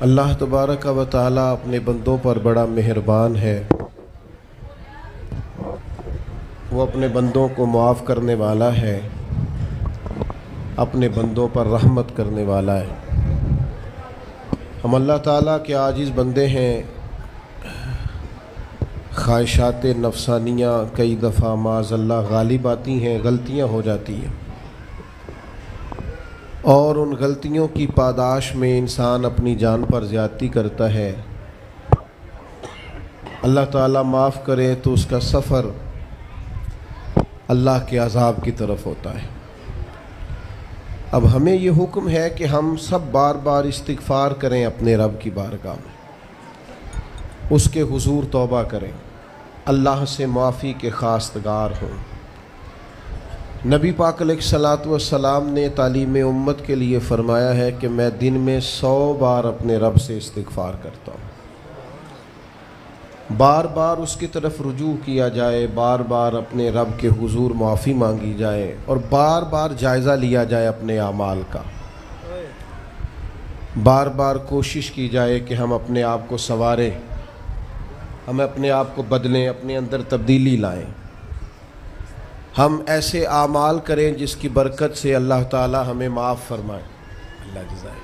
اللہ تبارک و تعالی اپنے بندوں پر بڑا مہربان ہے۔ وہ اپنے بندوں کو معاف کرنے والا ہے، اپنے بندوں پر رحمت کرنے والا ہے۔ ہم اللہ تعالیٰ کے عاجز بندے ہیں، خواہشات نفسانیہ کئی دفعہ معاذ اللہ غالب آتی ہیں، غلطیاں ہو جاتی ہیں، اور ان غلطیوں کی پاداش میں انسان اپنی جان پر زیادتی کرتا ہے۔ اللہ تعالیٰ معاف کرے تو اس کا سفر اللہ کے عذاب کی طرف ہوتا ہے۔ اب ہمیں یہ حکم ہے کہ ہم سب بار بار استغفار کریں، اپنے رب کی بارگاہ میں اس کے حضور توبہ کریں، اللہ سے معافی کے خواستگار ہوں۔ نبی پاک علیہ الصلوۃ والسلام نے تعلیم امت کے لیے فرمایا ہے کہ میں دن میں 100 بار اپنے رب سے استغفار کرتا ہوں۔ بار بار اس کی طرف رجوع کیا جائے، بار بار اپنے رب کے حضور معافی مانگی جائے، اور بار بار جائزہ لیا جائے اپنے اعمال کا۔ بار بار کوشش کی جائے کہ ہم اپنے آپ کو سنواریں، ہم اپنے آپ کو بدلیں، اپنے اندر تبدیلی لائیں، ہم ایسے اعمال کریں جس کی برکت سے اللہ تعالی ہمیں معاف فرمائے۔ اللہ جزائے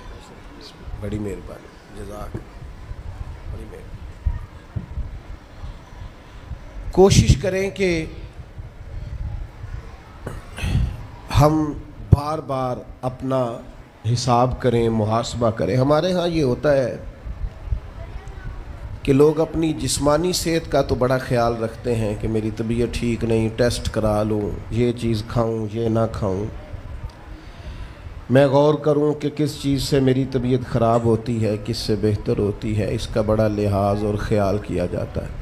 بڑی مہربانی، جزاک بڑی مہربانی۔ کوشش کریں کہ ہم بار بار اپنا حساب کریں، محاسبہ کریں۔ ہمارے ہاں یہ ہوتا ہے کہ لوگ اپنی جسمانی صحت کا تو بڑا خیال رکھتے ہیں کہ میری طبیعت ٹھیک نہیں، ٹیسٹ کرا لوں، یہ چیز کھاؤں، یہ نہ کھاؤں، میں غور کروں کہ کس چیز سے میری طبیعت خراب ہوتی ہے، کس سے بہتر ہوتی ہے، اس کا بڑا لحاظ اور خیال کیا جاتا ہے۔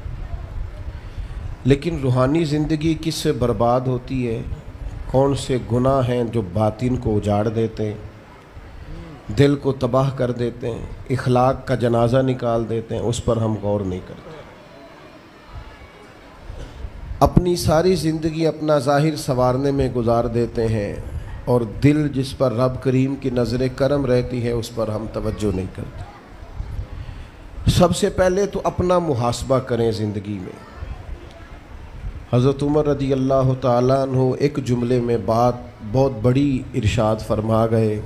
لیکن روحانی زندگی کس سے برباد ہوتی ہے، کون سے گناہ ہیں جو باطن کو اجاڑ دیتے ہیں، دل کو تباہ کر دیتے ہیں، اخلاق کا جنازہ نکال دیتے ہیں، اس پر ہم غور نہیں کرتے۔ اپنی ساری زندگی اپنا ظاہر سنوارنے میں گزار دیتے ہیں، اور دل جس پر رب کریم کی نظر کرم رہتی ہے اس پر ہم توجہ نہیں کرتے۔ سب سے پہلے تو اپنا محاسبہ کریں زندگی میں۔ حضرت عمر رضی اللہ تعالیٰ عنہ ایک جملے میں بات بہت بڑی ارشاد فرما گئے۔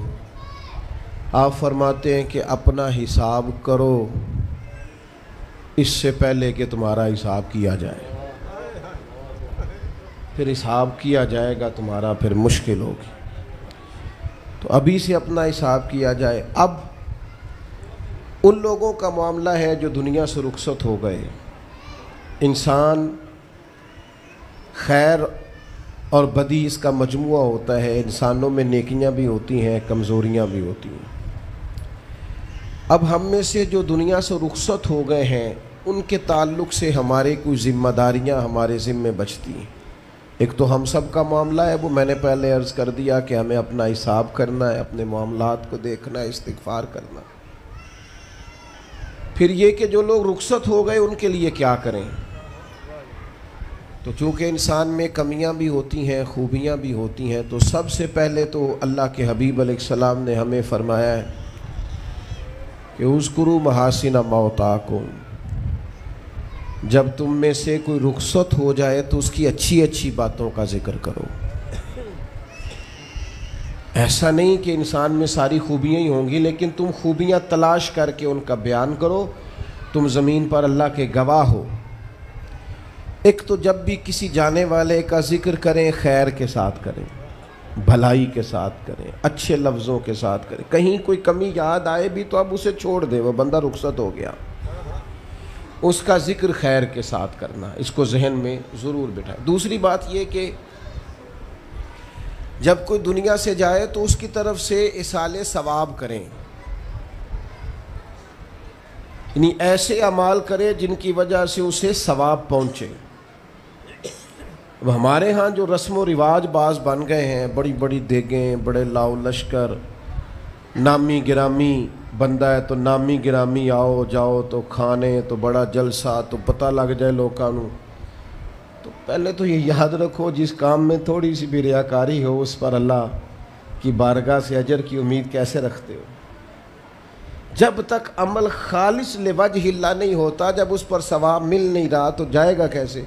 آپ فرماتے ہیں کہ اپنا حساب کرو اس سے پہلے کہ تمہارا حساب کیا جائے، پھر حساب کیا جائے گا تمہارا پھر مشکل ہوگی، تو ابھی سے اپنا حساب کیا جائے۔ اب ان لوگوں کا معاملہ ہے جو دنیا سے رخصت ہو گئے۔ انسان خیر اور بدی اس کا مجموعہ ہوتا ہے، انسانوں میں نیکیاں بھی ہوتی ہیں، کمزوریاں بھی ہوتی ہیں۔ اب ہم میں سے جو دنیا سے رخصت ہو گئے ہیں ان کے تعلق سے ہمارے کوئی ذمہ داریاں ہمارے ذمے بچتی ہیں۔ ایک تو ہم سب کا معاملہ ہے، وہ میں نے پہلے عرض کر دیا کہ ہمیں اپنا حساب کرنا ہے، اپنے معاملات کو دیکھنا ہے، استغفار کرنا۔ پھر یہ کہ جو لوگ رخصت ہو گئے ان کے لیے کیا کریں۔ تو چونکہ انسان میں کمیاں بھی ہوتی ہیں، خوبیاں بھی ہوتی ہیں، تو سب سے پہلے تو اللہ کے حبیب علیہ السلام نے ہمیں فرمایا ہے کہ اذکروا محاسن موتاکم، جب تم میں سے کوئی رخصت ہو جائے تو اس کی اچھی اچھی باتوں کا ذکر کرو۔ ایسا نہیں کہ انسان میں ساری خوبیاں ہی ہوں گی، لیکن تم خوبیاں تلاش کر کے ان کا بیان کرو، تم زمین پر اللہ کے گواہ ہو۔ ایک تو جب بھی کسی جانے والے کا ذکر کریں خیر کے ساتھ کریں، بھلائی کے ساتھ کریں، اچھے لفظوں کے ساتھ کریں۔ کہیں کوئی کمی یاد آئے بھی تو اب اسے چھوڑ دے، وہ بندہ رخصت ہو گیا، اس کا ذکر خیر کے ساتھ کرنا، اس کو ذہن میں ضرور بٹھائیں۔ دوسری بات یہ کہ جب کوئی دنیا سے جائے تو اس کی طرف سے ایصال ثواب کریں، یعنی ایسے اعمال کریں جن کی وجہ سے اسے ثواب پہنچے۔ اب ہمارے ہاں جو رسم و رواج بعض بن گئے ہیں، بڑی بڑی دیگیں، بڑے لاؤ لشکر، نامی گرامی بندہ ہے تو نامی گرامی آؤ جاؤ تو کھانے تو بڑا جلسہ تو پتہ لگ جائے لوکاں نوں۔ تو پہلے تو یہ یاد رکھو جس کام میں تھوڑی سی بھی ریاکاری ہو اس پر اللہ کی بارگاہ سے اجر کی امید کیسے رکھتے ہو؟ جب تک عمل خالص لوجہ اللہ نہیں ہوتا، جب اس پر ثواب مل نہیں رہا تو جائے گا کیسے؟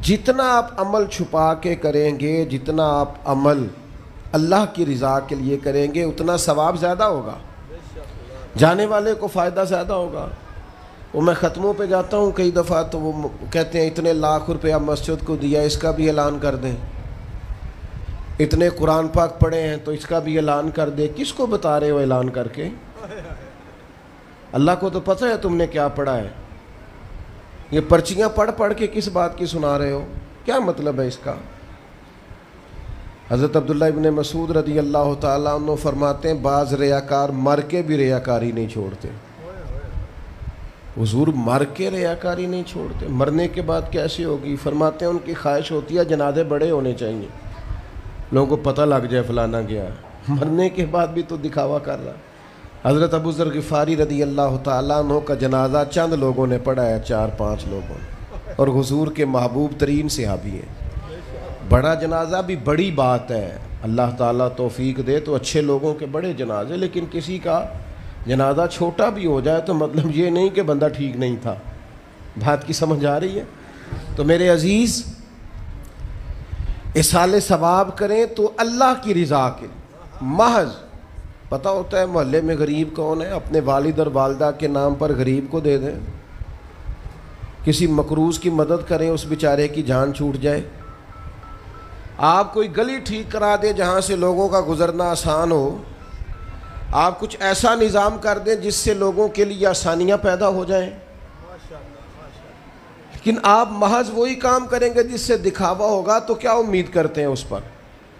جتنا آپ عمل چھپا کے کریں گے، جتنا آپ عمل اللہ کی رضا کے لیے کریں گے، اتنا ثواب زیادہ ہوگا، جانے والے کو فائدہ زیادہ ہوگا۔ وہ میں ختموں پہ جاتا ہوں کئی دفعہ تو وہ کہتے ہیں اتنے لاکھ روپیہ مسجد کو دیا، اس کا بھی اعلان کر دیں، اتنے قرآن پاک پڑھے ہیں تو اس کا بھی اعلان کر دے۔ کس کو بتا رہے ہو اعلان کر کے؟ اللہ کو تو پتہ ہے تم نے کیا پڑھا ہے، یہ پرچیاں پڑھ پڑھ کے کس بات کی سنا رہے ہو؟ کیا مطلب ہے اس کا؟ حضرت عبداللہ ابن مسعود رضی اللہ تعالیٰ عنہ فرماتے ہیں بعض ریاکار مر کے بھی ریاکاری نہیں چھوڑتے۔ حضور مر کے ریاکاری نہیں چھوڑتے، مرنے کے بعد کیسے ہوگی؟ فرماتے ہیں ان کی خواہش ہوتی ہے جنازے بڑے ہونے چاہیے، لوگوں کو پتہ لگ جائے فلانا گیا، مرنے کے بعد بھی تو دکھاوا کر رہا۔ حضرت ابو ذر غفاری رضی اللہ تعالیٰ عنہ کا جنازہ چند لوگوں نے پڑھا ہے، 4-5 لوگوں نے، اور حضور کے محبوب ترین صحابی ہیں۔ بڑا جنازہ بھی بڑی بات ہے، اللہ تعالیٰ توفیق دے تو اچھے لوگوں کے بڑے جنازے، لیکن کسی کا جنازہ چھوٹا بھی ہو جائے تو مطلب یہ نہیں کہ بندہ ٹھیک نہیں تھا۔ بات کی سمجھ آ رہی ہے؟ تو میرے عزیز، اصال ثواب کریں تو اللہ کی رضا کے محض پتہ ہوتا ہے محلے میں غریب کون ہے، اپنے والد اور والدہ کے نام پر غریب کو دے دیں، کسی مقروض کی مدد کریں، اس بیچارے کی جان چھوٹ جائے۔ آپ کوئی گلی ٹھیک کرا دیں جہاں سے لوگوں کا گزرنا آسان ہو، آپ کچھ ایسا نظام کر دیں جس سے لوگوں کے لیے آسانیاں پیدا ہو جائیں، لیکن آپ محض وہی کام کریں گے جس سے دکھاوا ہوگا تو کیا امید کرتے ہیں اس پر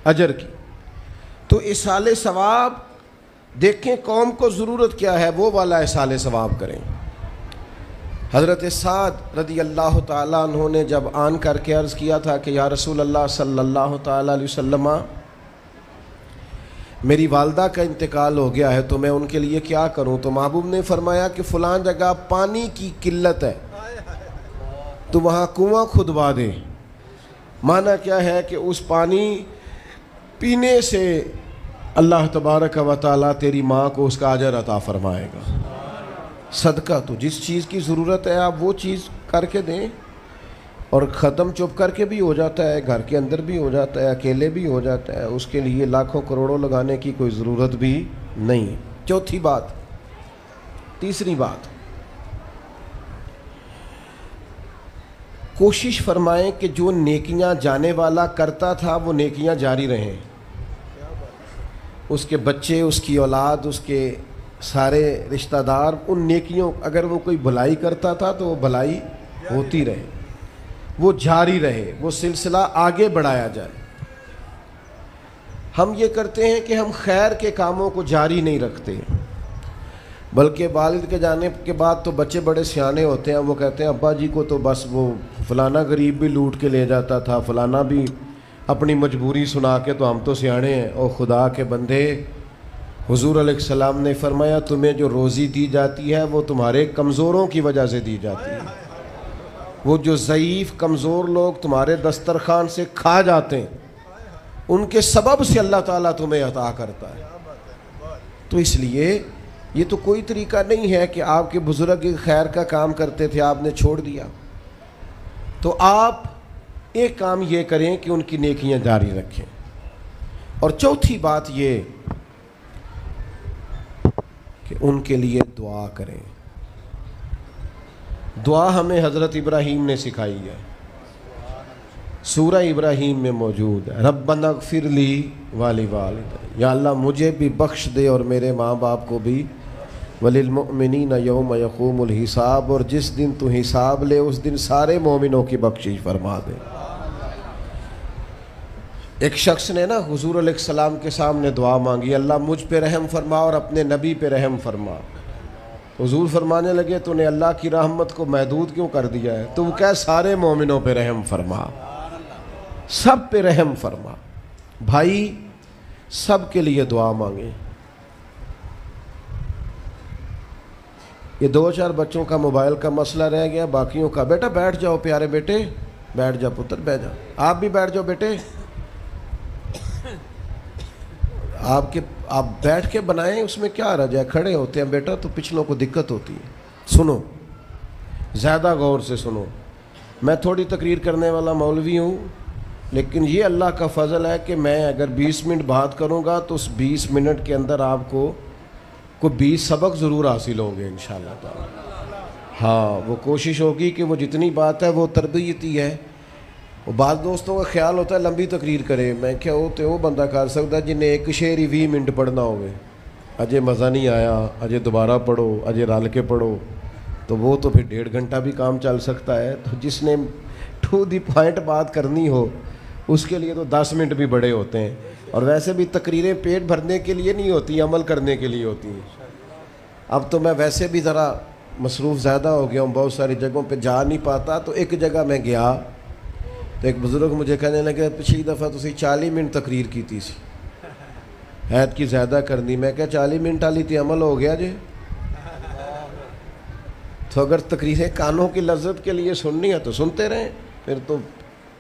اجر کی؟ تو اصال ثواب دیکھیں قوم کو ضرورت کیا ہے، وہ والا اصال ثواب کریں۔ حضرت سعد رضی اللہ تعالیٰ عنہ نے جب آن کر کے عرض کیا تھا کہ یا رسول اللہ صلی اللہ تعالیٰ علیہ وسلم، میری والدہ کا انتقال ہو گیا ہے تو میں ان کے لیے کیا کروں؟ تو محبوب نے فرمایا کہ فلاں جگہ پانی کی قلت ہے تو وہاں کنواں کھدوا دے۔ معنی کیا ہے کہ اس پانی پینے سے اللہ تبارک و تعالیٰ تیری ماں کو اس کا اجر عطا فرمائے گا۔ صدقہ تو جس چیز کی ضرورت ہے آپ وہ چیز کر کے دیں، اور ختم چپ کر کے بھی ہو جاتا ہے، گھر کے اندر بھی ہو جاتا ہے، اکیلے بھی ہو جاتا ہے، اس کے لیے لاکھوں کروڑوں لگانے کی کوئی ضرورت بھی نہیں۔ چوتھی بات، تیسری بات، کوشش فرمائیں کہ جو نیکیاں جانے والا کرتا تھا وہ نیکیاں جاری رہیں، اس کے بچے، اس کی اولاد، اس کے سارے رشتہ دار ان نیکیوں، اگر وہ کوئی بھلائی کرتا تھا تو وہ بھلائی ہوتی رہے، وہ جاری رہے، وہ سلسلہ آگے بڑھایا جائے۔ ہم یہ کرتے ہیں کہ ہم خیر کے کاموں کو جاری نہیں رکھتے، بلکہ والد کے جانے کے بعد تو بچے بڑے سیانے ہوتے ہیں، وہ کہتے ہیں ابا جی کو تو بس وہ فلانا غریب بھی لوٹ کے لے جاتا تھا، فلانا بھی اپنی مجبوری سنا کے، تو ہم تو سیانے ہیں۔ اور خدا کے بندے، حضور علیہ السلام نے فرمایا تمہیں جو روزی دی جاتی ہے وہ تمہارے کمزوروں کی وجہ سے دی جاتی ہے، وہ جو ضعیف کمزور لوگ تمہارے دسترخوان سے کھا جاتے ہیں ان کے سبب سے اللہ تعالیٰ تمہیں عطا کرتا ہے۔ تو اس لیے یہ تو کوئی طریقہ نہیں ہے کہ آپ کے بزرگ خیر کا کام کرتے تھے آپ نے چھوڑ دیا، تو آپ ایک کام یہ کریں کہ ان کی نیکیاں جاری رکھیں۔ اور چوتھی بات یہ کہ ان کے لیے دعا کریں۔ دعا ہمیں حضرت ابراہیم نے سکھائی ہے، سورہ ابراہیم میں موجود ہے، ربنا اغفر لی ولوالدی، یا اللہ مجھے بھی بخش دے اور میرے ماں باپ کو بھی، وللمؤمنین یوم یقوم الحساب، اور جس دن تو حساب لے اس دن سارے مومنوں کی بخشش فرما دے۔ ایک شخص نے نا حضور علیہ السلام کے سامنے دعا مانگی، اللہ مجھ پہ رحم فرما اور اپنے نبی پہ رحم فرما۔ حضور فرمانے لگے تو نے اللہ کی رحمت کو محدود کیوں کر دیا ہے؟ تم کہہ سارے مومنوں پہ رحم فرما، سب پہ رحم فرما۔ بھائی سب کے لیے دعا مانگیں۔ یہ 2-4 بچوں کا موبائل کا مسئلہ رہ گیا، باقیوں کا بیٹا بیٹھ جاؤ، پیارے بیٹے بیٹھ جاؤ، پتر بیٹھ جاؤ، آپ بھی بیٹھ جاؤ بیٹے، آپ بیٹھ کے بنائیں، اس میں کیا رہ جائے، کھڑے ہوتے ہیں بیٹا تو پچھلوں کو دقت ہوتی ہے. سنو، زیادہ غور سے سنو. میں تھوڑی تقریر کرنے والا مولوی ہوں، لیکن یہ اللہ کا فضل ہے کہ میں اگر 20 منٹ بات کروں گا تو اس 20 منٹ کے اندر آپ کو 20 سبق ضرور حاصل ہوں گے انشاءاللہ تعالی. ہاں، وہ کوشش ہوگی کہ وہ جتنی بات ہے وہ تربیتی ہے. وہ بعض دوستوں کا خیال ہوتا ہے لمبی تقریر کرے. میں کیا ہوتے وہ بندہ کر سکتا ہے جنہیں ایک شعر ہی 20 منٹ پڑھنا ہوئے، اجے مزہ نہیں آیا، اجے دوبارہ پڑھو، اجے رل کے پڑھو، تو وہ تو پھر 1.5 گھنٹہ بھی کام چل سکتا ہے. تو جس نے ٹو دی پوائنٹ بات کرنی ہو اس کے لیے تو 10 منٹ بھی بڑے ہوتے ہیں. اور ویسے بھی تقریریں پیٹ بھرنے کے لیے نہیں ہوتی، عمل کرنے کے لیے ہوتی ہیں. اب تو میں ویسے بھی ذرا مصروف زیادہ ہو گیا ہوں، بہت ساری جگہوں پہ جا نہیں پاتا. تو ایک جگہ میں گیا تو ایک بزرگ مجھے کہنے لگے پچھلی دفعہ تسی 40 منٹ تقریر کی تھی سی، عید کی زیادہ کرنی. میں کہا 40 منٹ والی تے عمل ہو گیا جی. تو اگر تقریریں کانوں کی لذت کے لیے سننی ہے تو سنتے رہیں، پھر تو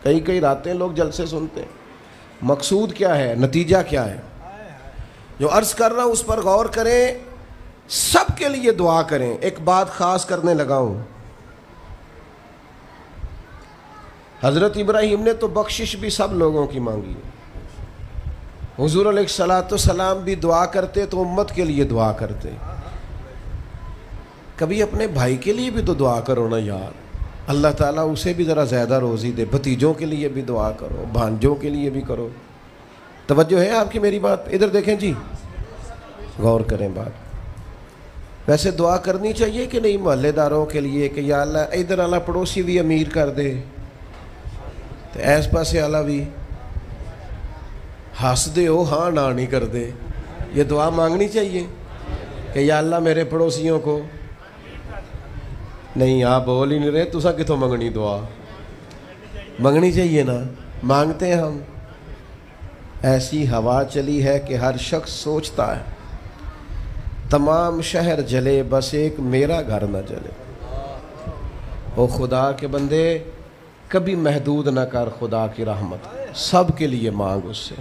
کئی راتیں لوگ جلسے سنتے ہیں. مقصود کیا ہے، نتیجہ کیا ہے؟ جو عرض کر رہا ہوں اس پر غور کریں، سب کے لیے دعا کریں. ایک بات خاص کرنے لگا ہوں، حضرت ابراہیم نے تو بخشش بھی سب لوگوں کی مانگی. حضور علیہ الصلوۃ والسلام بھی دعا کرتے تو امت کے لیے دعا کرتے. کبھی اپنے بھائی کے لیے بھی تو دعا کرو نا یار، اللہ تعالیٰ اسے بھی ذرا زیادہ روزی دے. بھتیجوں کے لیے بھی دعا کرو، بھانجوں کے لیے بھی کرو. توجہ ہے آپ کی میری بات؟ ادھر دیکھیں جی، غور کریں بات. ویسے دعا کرنی چاہیے کہ نہیں محلے داروں کے لیے کہ یا اللہ ادھر والا پڑوسی بھی امیر کر دے تو ایس پاسے والا بھی ہنس دے ہو ہاں نہ نہیں کر دے. یہ دعا مانگنی چاہیے کہ یا اللہ میرے پڑوسیوں کو. نہیں آپ بول ہی نہیں رہے، تسا کتوں منگنی دعا؟ منگنی چاہیے نا، مانگتے ہیں ہم. ایسی ہوا چلی ہے کہ ہر شخص سوچتا ہے تمام شہر جلے بس ایک میرا گھر نہ جلے. او خدا کے بندے کبھی محدود نہ کر خدا کی رحمت، سب کے لیے مانگ اس سے.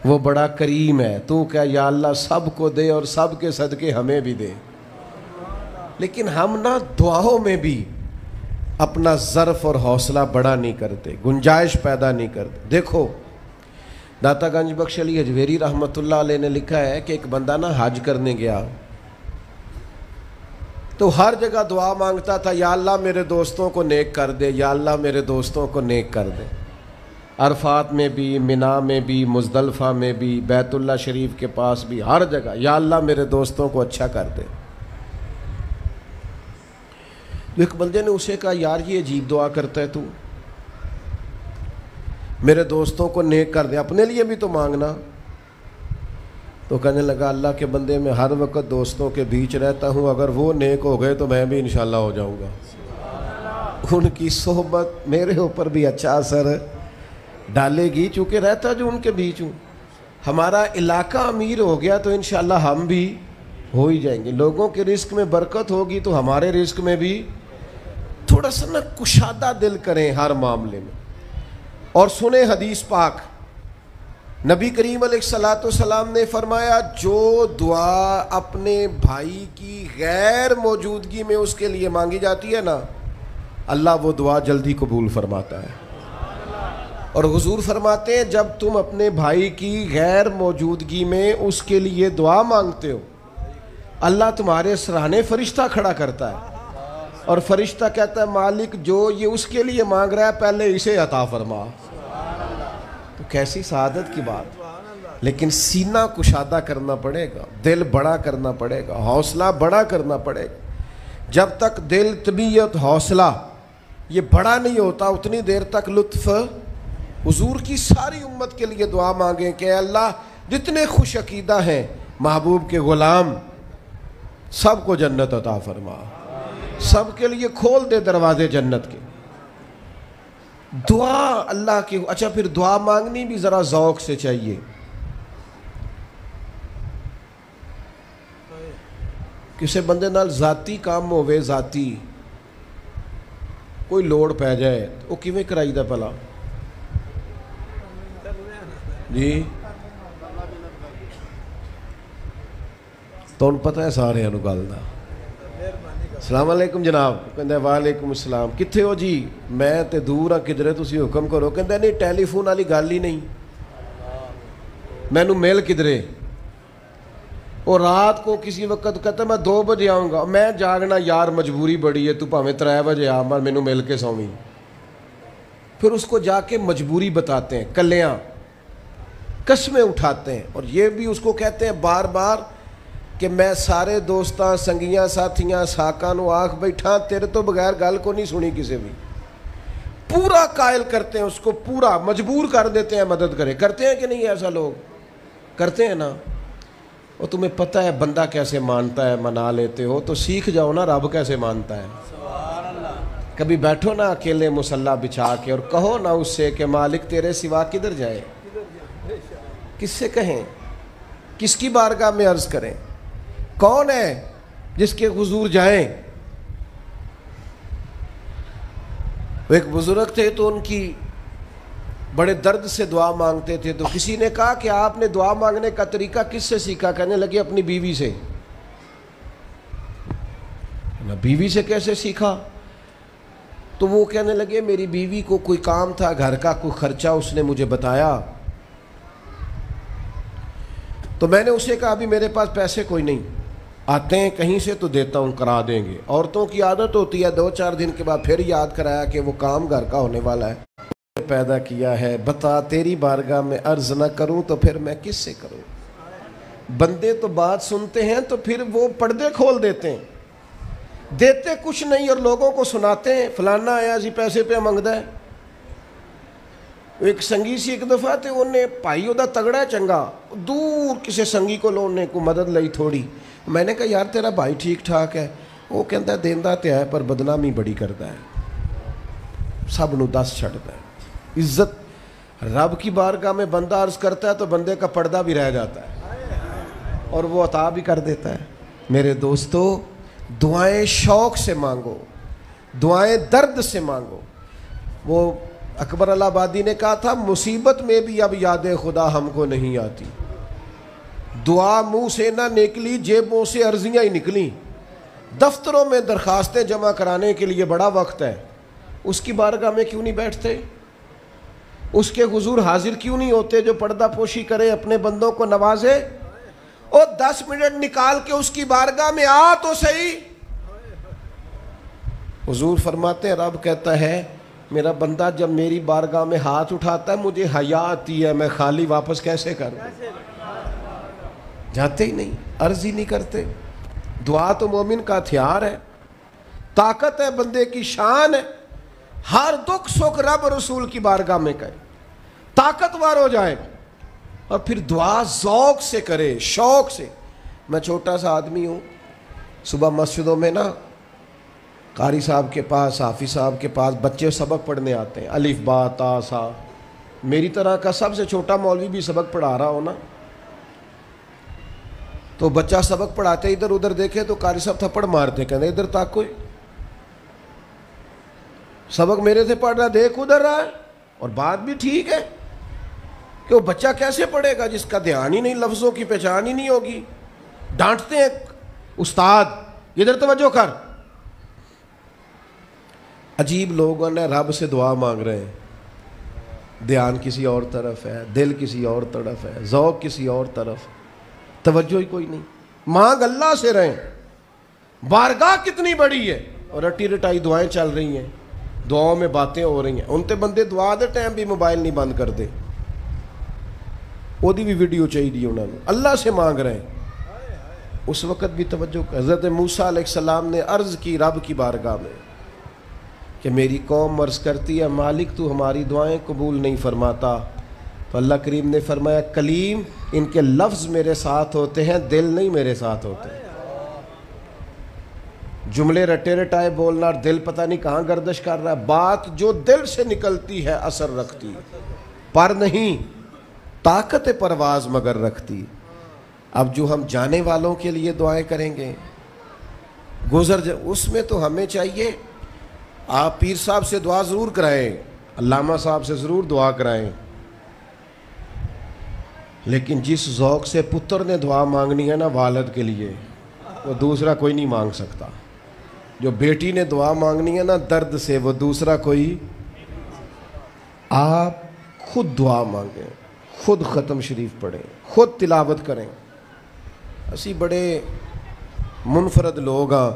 وہ بڑا کریم ہے. تو کہہ یا اللہ سب کو دے اور سب کے صدقے ہمیں بھی دے. لیکن ہم نہ دعاؤں میں بھی اپنا ظرف اور حوصلہ بڑا نہیں کرتے، گنجائش پیدا نہیں کرتے. دیکھو داتا گنج بخش علی حجویری رحمۃ اللہ علیہ نے لکھا ہے کہ ایک بندہ نا حج کرنے گیا تو ہر جگہ دعا مانگتا تھا، یا اللہ میرے دوستوں کو نیک کر دے، یا اللہ میرے دوستوں کو نیک کر دے. عرفات میں بھی، منا میں بھی، مزدلفہ میں بھی، بیت اللہ شریف کے پاس بھی، ہر جگہ یا اللہ میرے دوستوں کو اچھا کر دے. ایک بندے نے اسے کہا یار یہ عجیب دعا کرتا ہے تو، میرے دوستوں کو نیک کر دے، اپنے لیے بھی تو مانگنا. تو کہنے لگا اللہ کے بندے میں ہر وقت دوستوں کے بیچ رہتا ہوں، اگر وہ نیک ہو گئے تو میں بھی انشاءاللہ ہو جاؤں گا. ان کی صحبت میرے اوپر بھی اچھا اثر ڈالے گی چونکہ رہتا جو ان کے بیچ ہوں. ہمارا علاقہ امیر ہو گیا تو انشاءاللہ ہم بھی ہو ہی جائیں گے. لوگوں کے رزق میں برکت ہوگی تو ہمارے رزق میں بھی تھوڑا سا نا کشادہ دل کریں ہر معاملے میں. اور سنیں حدیث پاک، نبی کریم علیہ الصلوۃ والسلام نے فرمایا جو دعا اپنے بھائی کی غیر موجودگی میں اس کے لیے مانگی جاتی ہے نا، اللہ وہ دعا جلدی قبول فرماتا ہے. اور حضور فرماتے ہیں جب تم اپنے بھائی کی غیر موجودگی میں اس کے لیے دعا مانگتے ہو، اللہ تمہارے سرانے فرشتہ کھڑا کرتا ہے اور فرشتہ کہتا ہے مالک جو یہ اس کے لیے مانگ رہا ہے پہلے اسے عطا فرما. تو کیسی سعادت کی بات. لیکن سینہ کشادہ کرنا پڑے گا، دل بڑا کرنا پڑے گا، حوصلہ بڑا کرنا پڑے گا. جب تک دل، طبیعت، حوصلہ یہ بڑا نہیں ہوتا اتنی دیر تک لطف. حضور کی ساری امت کے لیے دعا مانگیں کہ اے اللہ جتنے خوش عقیدہ ہیں محبوب کے غلام سب کو جنت عطا فرما، سب کے لیے کھول دے دروازے جنت کے. دعا اللہ کی. اچھا پھر دعا مانگنی بھی ذرا ذوق سے چاہیے. کسی بندے نال ذاتی کام ہوئے، ذاتی کوئی لوڑ پہ جائے وہ کیویں کرائی دا بھلا جی؟ تو ان پتہ ہے سارے گل دا السلام علیکم جناب کہندا وعلیکم السلام کتھے ہو جی میں تے دور ہاں کدھرے تسی حکم کرو کہندا نہیں ٹیلی فون والی گل ہی نہیں مینوں مل کدھرے اور رات کو کسی وقت کہتا میں 2 بجے آؤں گا میں جاگنا یار مجبوری بڑی ہے تو پاویں 3 بجے آ مینوں مل کے سوویں پھر اس کو جا کے مجبوری بتاتے ہیں کلیاں قسمیں اٹھاتے ہیں اور یہ بھی اس کو کہتے ہیں بار بار کہ میں سارے دوستاں سنگیاں ساتھیاں ساکاں نو آکھ بیٹھا تیرے تو بغیر گل کو نہیں سنی کسی بھی پورا قائل کرتے ہیں اس کو پورا مجبور کر دیتے ہیں مدد کرتے ہیں کہ نہیں ایسا لوگ کرتے ہیں نا اور تمہیں پتہ ہے بندہ کیسے مانتا ہے منا لیتے ہو تو سیکھ جاؤ نا رب کیسے مانتا ہے کبھی بیٹھو نا اکیلے مصلی بچھا کے اور کہو نا اس سے کہ مالک تیرے سوا کدھر جائے کس سے کہیں کس کی بارگاہ میں عرض کریں کون ہے جس کے حضور جائیں وہ ایک بزرگ تھے تو ان کی بڑے درد سے دعا مانگتے تھے تو کسی نے کہا کہ آپ نے دعا مانگنے کا طریقہ کس سے سیکھا کہنے لگے اپنی بیوی سے بیوی سے کیسے سیکھا تو وہ کہنے لگے میری بیوی کو کوئی کام تھا گھر کا کوئی خرچہ اس نے مجھے بتایا تو میں نے اسے کہا ابھی میرے پاس پیسے کوئی نہیں آتے ہیں کہیں سے تو دیتا ہوں کرا دیں گے عورتوں کی عادت ہوتی ہے 2-4 دن کے بعد پھر یاد کرایا کہ وہ کام گھر کا ہونے والا ہے پیدا کیا ہے بتا تیری بارگاہ میں عرض نہ کروں تو پھر میں کس سے کروں بندے تو بات سنتے ہیں تو پھر وہ پردے کھول دیتے ہیں دیتے کچھ نہیں اور لوگوں کو سناتے ہیں فلانا آیا جی پیسے پہ منگدا ہے ایک سنگی سی ایک دفعہ تے انہیں پائی دا تگڑا ہے چنگا دور کسی سنگی کو لونے کو مدد لئی تھوڑی میں نے کہا یار تیرا بھائی ٹھیک ٹھاک ہے وہ کہتا ہے دیندہ تے ہے پر بدنامی بڑی کرتا ہے سب نو دس چھڑتا ہے عزت رب کی بارگاہ میں بندہ عرض کرتا ہے تو بندے کا پردہ بھی رہ جاتا ہے اور وہ عطا بھی کر دیتا ہے میرے دوستو دعائیں شوق سے مانگو دعائیں درد سے مانگو وہ اکبر اللہ آبادی نے کہا تھا مصیبت میں بھی اب یاد خدا ہم کو نہیں آتی دعا منہ سے نہ نکلی جیبوں سے عرضیاں ہی نکلیں دفتروں میں درخواستیں جمع کرانے کے لیے بڑا وقت ہے اس کی بارگاہ میں کیوں نہیں بیٹھتے اس کے حضور حاضر کیوں نہیں ہوتے جو پردہ پوشی کرے اپنے بندوں کو نوازے اور 10 منٹ نکال کے اس کی بارگاہ میں آ تو صحیح حضور فرماتے ہیں رب کہتا ہے میرا بندہ جب میری بارگاہ میں ہاتھ اٹھاتا ہے مجھے حیا آتی ہے میں خالی واپس کیسے کروں جاتے ہی نہیں عرض ہی نہیں کرتے دعا تو مومن کا ہتھیار ہے طاقت ہے بندے کی شان ہے ہر دکھ سکھ رب رسول کی بارگاہ میں کہے طاقتور ہو جائے اور پھر دعا ذوق سے کرے شوق سے میں چھوٹا سا آدمی ہوں صبح مسجدوں میں نا قاری صاحب کے پاس حافظ صاحب کے پاس بچے سبق پڑھنے آتے ہیں الف با تا سا میری طرح کا سب سے چھوٹا مولوی بھی سبق پڑھا رہا ہو نا تو بچہ سبق پڑھاتے ادھر ادھر دیکھے تو قاری صاحب تھپڑ مارتے کہتے ادھر تک کوئی سبق میرے سے پڑھ رہا دیکھ ادھر رہا ہے اور بات بھی ٹھیک ہے کہ وہ بچہ کیسے پڑھے گا جس کا دھیان ہی نہیں لفظوں کی پہچان ہی نہیں ہوگی ڈانٹتے ہیں استاد ادھر توجہ کر عجیب لوگوں نے رب سے دعا مانگ رہے ہیں دھیان کسی اور طرف ہے دل کسی اور طرف ہے ذوق کسی اور طرف توجہ ہی کوئی نہیں مانگ اللہ سے رہیں بارگاہ کتنی بڑی ہے اور رٹی رٹائی دعائیں چل رہی ہیں دعاؤں میں باتیں ہو رہی ہیں ان تے بندے دعا دے ٹائم بھی موبائل نہیں بند کرتے وہ دی بھی ویڈیو چاہیے انہوں نے اللہ سے مانگ رہے ہیں اس وقت بھی توجہ حضرت موسیٰ علیہ السلام نے عرض کی رب کی بارگاہ میں کہ میری قوم عرض کرتی ہے مالک تو ہماری دعائیں قبول نہیں فرماتا تو اللہ کریم نے فرمایا کلیم ان کے لفظ میرے ساتھ ہوتے ہیں دل نہیں میرے ساتھ ہوتے جملے رٹے رٹائے بولنا اور دل پتہ نہیں کہاں گردش کر رہا ہے بات جو دل سے نکلتی ہے اثر رکھتی پر نہیں طاقت پرواز مگر رکھتی اب جو ہم جانے والوں کے لیے دعائیں کریں گے اس میں تو ہمیں چاہیے آپ پیر صاحب سے دعا ضرور کرائیں علامہ صاحب سے ضرور دعا کرائیں لیکن جس ذوق سے پتر نے دعا مانگنی ہے نا والد کے لیے وہ دوسرا کوئی نہیں مانگ سکتا. جو بیٹی نے دعا مانگنی ہے نا درد سے، وہ دوسرا کوئی. آپ خود دعا مانگیں، خود ختم شریف پڑھیں، خود تلاوت کریں. اسی بڑے منفرد لوگ ہاں.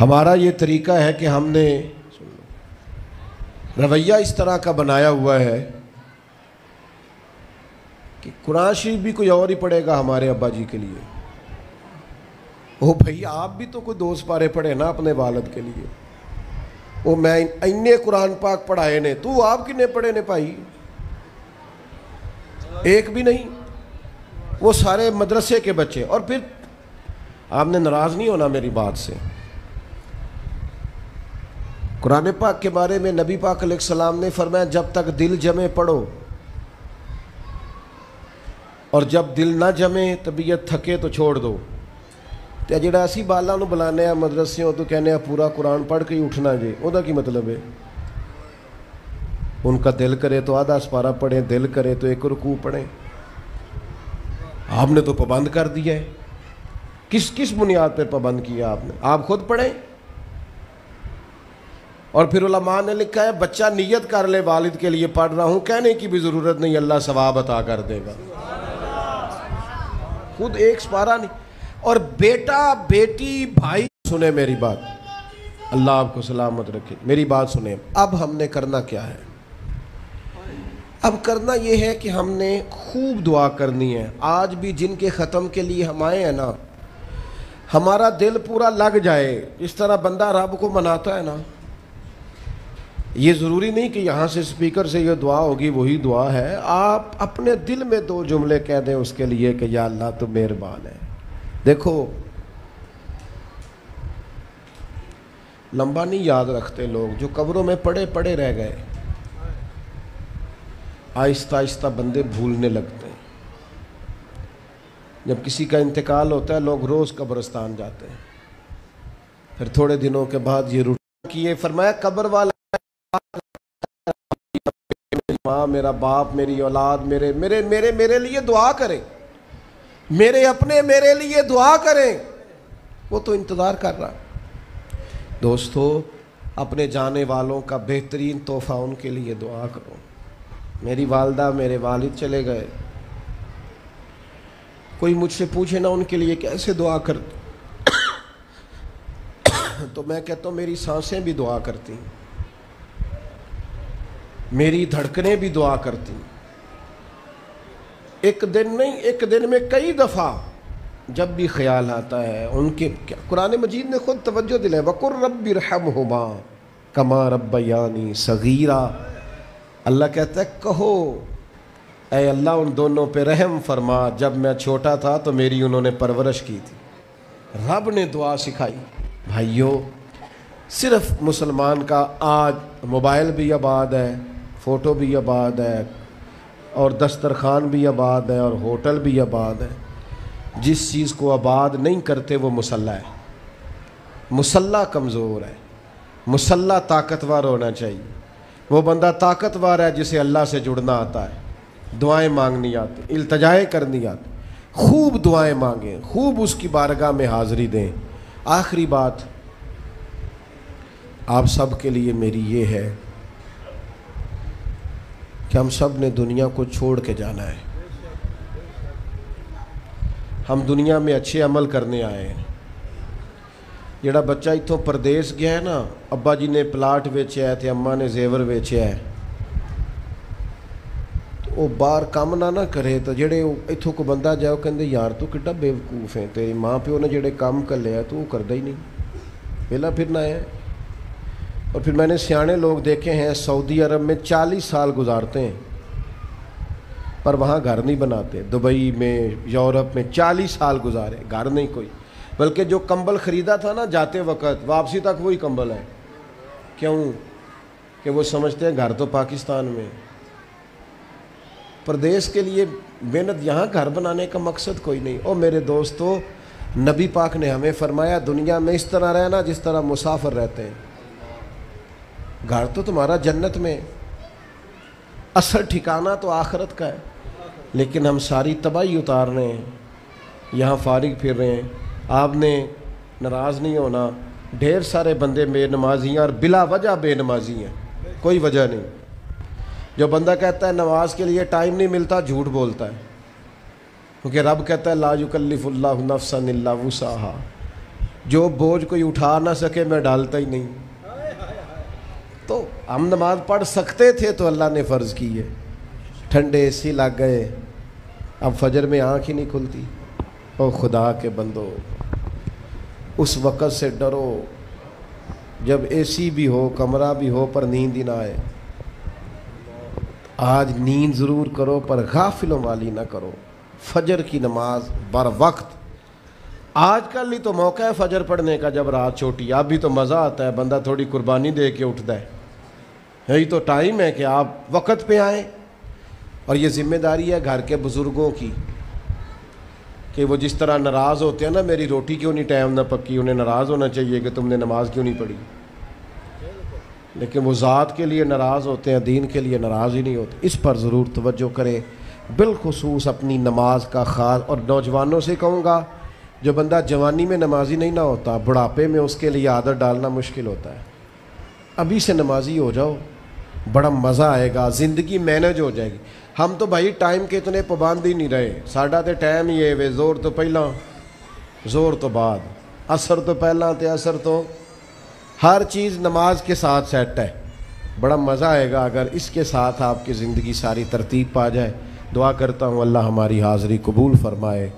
ہمارا یہ طریقہ ہے کہ ہم نے رویہ اس طرح کا بنایا ہوا ہے کہ قرآن شریف بھی کوئی اور ہی پڑھے گا ہمارے ابا جی کے لیے. او بھائی آپ بھی تو کوئی 2 پارے پڑھے نا اپنے والد کے لیے. وہ میں اینے قرآن پاک پڑھائے نے، تو آپ کنے پڑھے نے بھائی؟ ایک بھی نہیں. وہ سارے مدرسے کے بچے. اور پھر آپ نے ناراض نہیں ہونا میری بات سے. قرآن پاک کے بارے میں نبی پاک علیہ السلام نے فرمایا جب تک دل جمے پڑھو، اور جب دل نہ جمے طبیعت تھکے تو چھوڑ دو. تے جڑا اسی بالا نو بلانے ہیں مدرسیوں تو کہنے ہیں پورا قرآن پڑھ کے ہی اٹھنا جی، وہ دا کی مطلب ہے؟ ان کا دل کرے تو آدھا سپارہ پڑھیں، دل کرے تو 1 رکوع پڑھیں. آپ نے تو پابند کر دیا ہے. کس بنیاد پر پابند کیا آپ نے؟ آپ خود پڑھیں. اور پھر علماء نے لکھا ہے بچہ نیت کر لے والد کے لیے پڑھ رہا ہوں، کہنے کی بھی ضرورت نہیں، اللہ ثواب عطا کر دے گا. خود 1 سپارہ نہیں. اور بیٹا بیٹی بھائی سنیں میری بات، اللہ آپ کو سلامت رکھے، میری بات سنیں. اب ہم نے کرنا کیا ہے؟ اب کرنا یہ ہے کہ ہم نے خوب دعا کرنی ہے. آج بھی جن کے ختم کے لیے ہم آئے ہیں نا، ہمارا دل پورا لگ جائے. اس طرح بندہ رب کو مناتا ہے نا، یہ ضروری نہیں کہ یہاں سے سپیکر سے یہ دعا ہوگی وہی دعا ہے. آپ اپنے دل میں 2 جملے کہہ دیں اس کے لیے کہ یا اللہ تو مہربان ہے. دیکھو لمبا نہیں یاد رکھتے لوگ، جو قبروں میں پڑے رہ گئے. آہستہ آہستہ بندے بھولنے لگتے ہیں. جب کسی کا انتقال ہوتا ہے لوگ روز قبرستان جاتے ہیں. پھر تھوڑے دنوں کے بعد یہ روٹین کیے. فرمایا قبر والا ماں، میرا باپ، میری اولاد میرے میرے میرے میرے لیے دعا کریں، میرے اپنے میرے لیے دعا کریں. وہ تو انتظار کر رہا. دوستو اپنے جانے والوں کا بہترین تحفہ ان کے لیے دعا کرو. میری والدہ میرے والد چلے گئے، کوئی مجھ سے پوچھے نا ان کے لیے کیسے دعا کرتے تو میں کہتا ہوں میری سانسیں بھی دعا کرتی ہیں، میری دھڑکنیں بھی دعا کرتی ہیں. ایک دن نہیں، ایک دن میں کئی دفعہ جب بھی خیال آتا ہے ان کے. قرآن مجید نے خود توجہ دلائی وَقُلْ رَبِّ ارْحَمْهُمَا كَمَا رَبَّيَانِي صَغِيرًا. اللہ کہتا ہے کہو اے اللہ ان دونوں پہ رحم فرما، جب میں چھوٹا تھا تو میری انہوں نے پرورش کی تھی. رب نے دعا سکھائی. بھائیو صرف مسلمان کا آج موبائل بھی آباد ہے، فوٹو بھی آباد ہے، اور دسترخوان بھی آباد ہے، اور ہوٹل بھی آباد ہے. جس چیز کو آباد نہیں کرتے وہ مسلح ہے. مسلح کمزور ہے، مسلح طاقتور ہونا چاہیے. وہ بندہ طاقتور ہے جسے اللہ سے جڑنا آتا ہے، دعائیں مانگنی آتی، التجائیں کرنی آتی. خوب دعائیں مانگیں، خوب اس کی بارگاہ میں حاضری دیں. آخری بات آپ سب کے لیے میری یہ ہے کہ ہم سب نے دنیا کو چھوڑ کے جانا ہے. ہم دنیا میں اچھے عمل کرنے آئے ہیں. جڑا بچہ اتوں پردیس گیا ہے نا، ابا جی نے پلاٹ ویچیا ہے تے اماں نے زیور ویچیا ہے، تو وہ باہر کام نہ کرے. تو جڑے اتوں کو بندہ جائے وہ کہندے یار تو کڈا بیوقوف ہے، تیری ماں پیو نے جڑے کام کر لیا تو وہ کردا ہی نہیں، پہلا پھرنا ہے. اور پھر میں نے سیانے لوگ دیکھے ہیں سعودی عرب میں 40 سال گزارتے ہیں پر وہاں گھر نہیں بناتے. دبئی میں، یورپ میں 40 سال گزارے، گھر نہیں کوئی. بلکہ جو کمبل خریدا تھا نا جاتے وقت، واپسی تک وہی کمبل ہے. کیوں؟ کہ وہ سمجھتے ہیں گھر تو پاکستان میں. پردیس کے لیے محنت، یہاں گھر بنانے کا مقصد کوئی نہیں. او میرے دوستو، نبی پاک نے ہمیں فرمایا دنیا میں اس طرح رہنا جس طرح مسافر رہتے ہیں. گھر تو تمہارا جنت میں، اصل ٹھکانہ تو آخرت کا ہے. لیکن ہم ساری تباہی اتار رہے ہیں، یہاں فارغ پھر رہے ہیں. آپ نے ناراض نہیں ہونا. ڈھیر سارے بندے بے نمازی ہیں اور بلا وجہ بے نمازی ہیں, کوئی وجہ نہیں. جو بندہ کہتا ہے نماز کے لیے ٹائم نہیں ملتا, جھوٹ بولتا ہے, کیونکہ رب کہتا ہے لا یکلف اللہ نفسا الا وسعہا, جو بوجھ کوئی اٹھا نہ سکے میں ڈالتا ہی نہیں. تو ہم نماز پڑھ سکتے تھے تو اللہ نے فرض کی ہے. ٹھنڈے اے سی لگ گئے, اب فجر میں آنکھ ہی نہیں کھلتی. او خدا کے بندو, اس وقت سے ڈرو جب اے سی بھی ہو, کمرہ بھی ہو, پر نیند ہی نہ آئے. آج نیند ضرور کرو پر غافلوں والی نہ کرو. فجر کی نماز بر وقت. آج کل ہی تو موقع ہے فجر پڑھنے کا جب رات چھوٹی. اب بھی تو مزہ آتا ہے, بندہ تھوڑی قربانی دے کے اٹھتا ہے. یہی تو ٹائم ہے کہ آپ وقت پہ آئیں. اور یہ ذمہ داری ہے گھر کے بزرگوں کی کہ وہ جس طرح ناراض ہوتے ہیں نا, میری روٹی کیوں نہیں ٹائم نہ پکی, انہیں ناراض ہونا چاہیے کہ تم نے نماز کیوں نہیں پڑھی. لیکن وہ ذات کے لیے ناراض ہوتے ہیں, دین کے لیے ناراض ہی نہیں ہوتے. اس پر ضرور توجہ کریں, بالخصوص اپنی نماز کا خاص. اور نوجوانوں سے کہوں گا, جو بندہ جوانی میں نمازی نہیں نہ ہوتا, بڑھاپے میں اس کے لیے عادت ڈالنا مشکل ہوتا ہے. ابھی سے نمازی ہو جاؤ, بڑا مزہ آئے گا, زندگی مینج ہو جائے گی. ہم تو بھائی ٹائم کے اتنے پابند ہی نہیں رہے. ساڈا تے ٹائم ہی ہے وے, زور تو پہلا زور تو بعد, عصر تو پہلا تے عصر تو, ہر چیز نماز کے ساتھ سیٹ ہے. بڑا مزہ آئے گا اگر اس کے ساتھ آپ کی زندگی ساری ترتیب پا جائے. دعا کرتا ہوں اللہ ہماری حاضری قبول فرمائے.